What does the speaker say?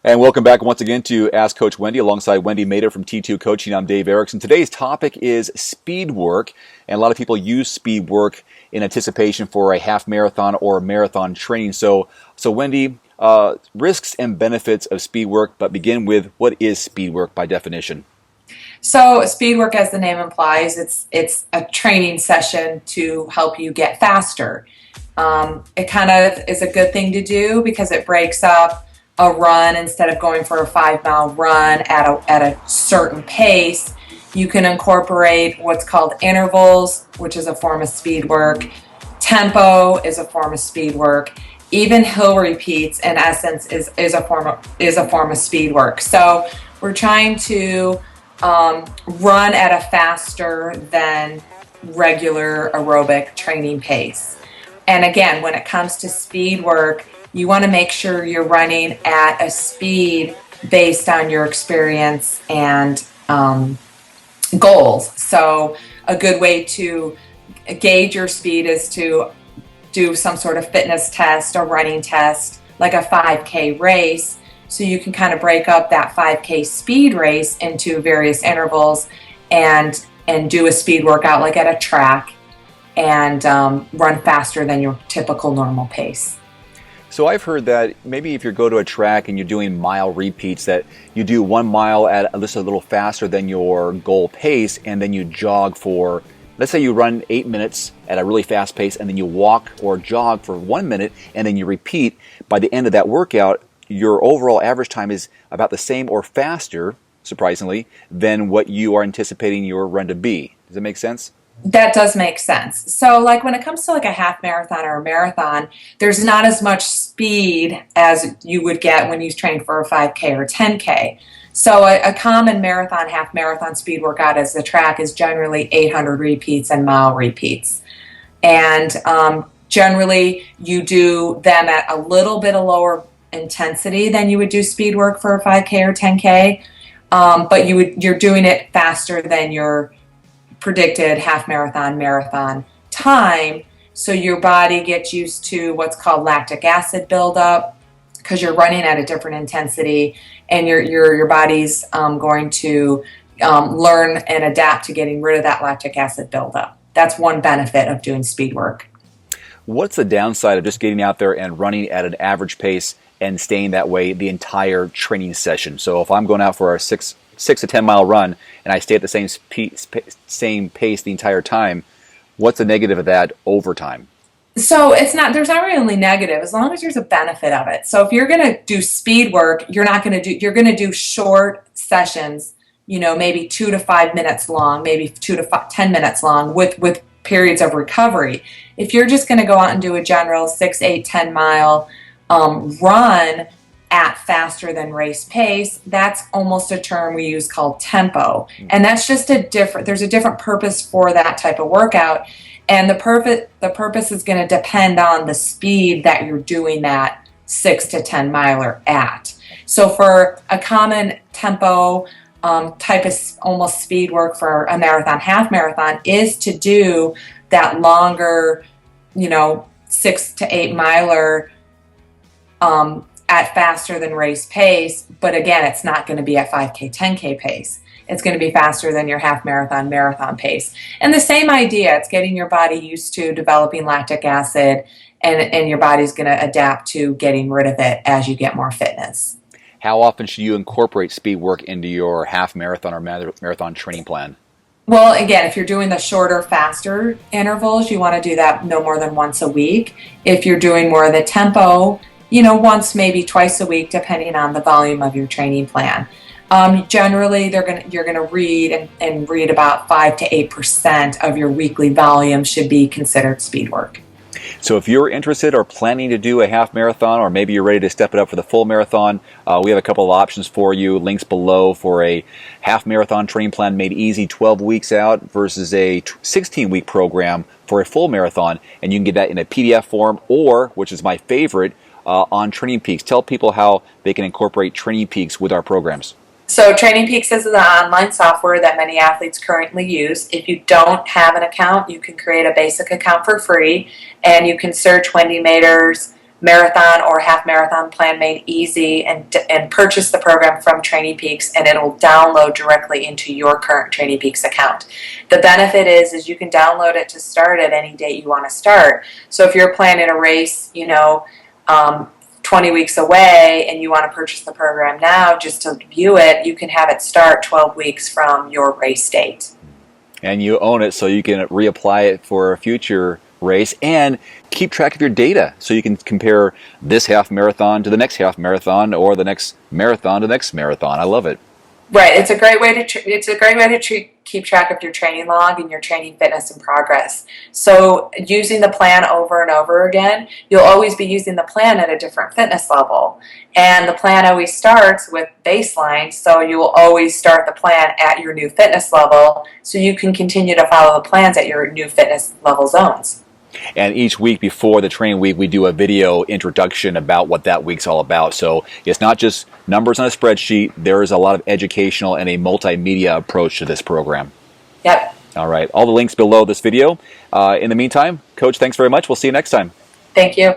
And welcome back once again to Ask Coach Wendy alongside Wendy Mader from T2 Coaching. I'm Dave Erickson. Today's topic is speed work, and a lot of people use speed work in anticipation for a half marathon or marathon training. So Wendy, risks and benefits of speed work, but begin with what is speed work by definition? So speed work, as the name implies, it's a training session to help you get faster. It kind of is a good thing to do because it breaks up a run. Instead of going for a 5 mile run at a certain pace. You can incorporate what's called intervals, which is a form of speed work. Tempo is a form of speed work. Even hill repeats, in essence, is a form of speed work. So we're trying to run at a faster than regular aerobic training pace. And again, when it comes to speed work, you want to make sure you're running at a speed based on your experience and goals. So a good way to gauge your speed is to do some sort of fitness test or running test, like a 5K race. So you can kind of break up that 5K speed race into various intervals and do a speed workout like at a track and run faster than your typical normal pace. So I've heard that maybe if you go to a track and you're doing mile repeats, that you do 1 mile at just a little faster than your goal pace, and then you jog for, let's say you run 8 minutes at a really fast pace, and then you walk or jog for 1 minute, and then you repeat. By the end of that workout, your overall average time is about the same or faster, surprisingly, than what you are anticipating your run to be. Does that make sense? That does make sense. So like when it comes to like a half marathon or a marathon, there's not as much speed as you would get when you train for a 5K or 10K. So a common marathon, half marathon speed workout as the track is generally 800 repeats and mile repeats. And generally you do them at a little bit of lower intensity than you would do speed work for a 5K or 10K. But you're doing it faster than your predicted half marathon time, so your body gets used to what's called lactic acid buildup because you're running at a different intensity, and your body's going to learn and adapt to getting rid of that lactic acid buildup. That's one benefit of doing speed work. What's the downside of just getting out there and running at an average pace and staying that way the entire training session? So if I'm going out for a 6 to 10 mile run and I stay at the same pace the entire time, what's the negative of that over time? So there's not really negative as long as there's a benefit of it. So if you're going to do speed work, you're going to do short sessions, maybe 2 to 5 minutes long, maybe 10 minutes long with periods of recovery. If you're just going to go out and do a general 6, 8, 10 mile run at faster than race pace, that's almost a term we use called tempo. And that's just there's a different purpose for that type of workout. And the purpose is going to depend on the speed that you're doing that 6 to 10 miler at. So for a common tempo type of almost speed work for a marathon, half marathon, is to do that longer, 6 to 8 miler at faster than race pace, but again, it's not going to be at 5K, 10K pace. It's going to be faster than your half marathon pace. And the same idea, it's getting your body used to developing lactic acid, and your body's going to adapt to getting rid of it as you get more fitness. How often should you incorporate speed work into your half marathon or marathon training plan? Well, again, if you're doing the shorter, faster intervals, you want to do that no more than once a week. If you're doing more of the tempo, once, maybe twice a week, depending on the volume of your training plan. Generally, you're gonna read and read about 5 to 8% of your weekly volume should be considered speed work. So if you're interested or planning to do a half marathon, or maybe you're ready to step it up for the full marathon, we have a couple of options for you. Links below for a half marathon training plan made easy 12 weeks out versus a 16-week program for a full marathon. And you can get that in a PDF form or, which is my favorite, on Training Peaks. Tell people how they can incorporate Training Peaks with our programs. So Training Peaks is the online software that many athletes currently use. If you don't have an account, you can create a basic account for free, and you can search Wendy Mader's marathon or half marathon plan made easy, and purchase the program from Training Peaks, and it'll download directly into your current Training Peaks account. The benefit is you can download it to start at any date you want to start. So if you're planning a race, 20 weeks away, and you want to purchase the program now just to view it, you can have it start 12 weeks from your race date. And you own it, so you can reapply it for a future race and keep track of your data, so you can compare this half marathon to the next half marathon, or the next marathon to the next marathon. I love it. Right, it's a great way to keep track of your training log and your training fitness and progress. So using the plan over and over again, you'll always be using the plan at a different fitness level. And the plan always starts with baseline, so you will always start the plan at your new fitness level, so you can continue to follow the plans at your new fitness level zones. And each week before the training week, we do a video introduction about what that week's all about. So it's not just numbers on a spreadsheet. There is a lot of educational and a multimedia approach to this program. Yep. All right. All the links below this video. In the meantime, Coach, thanks very much. We'll see you next time. Thank you.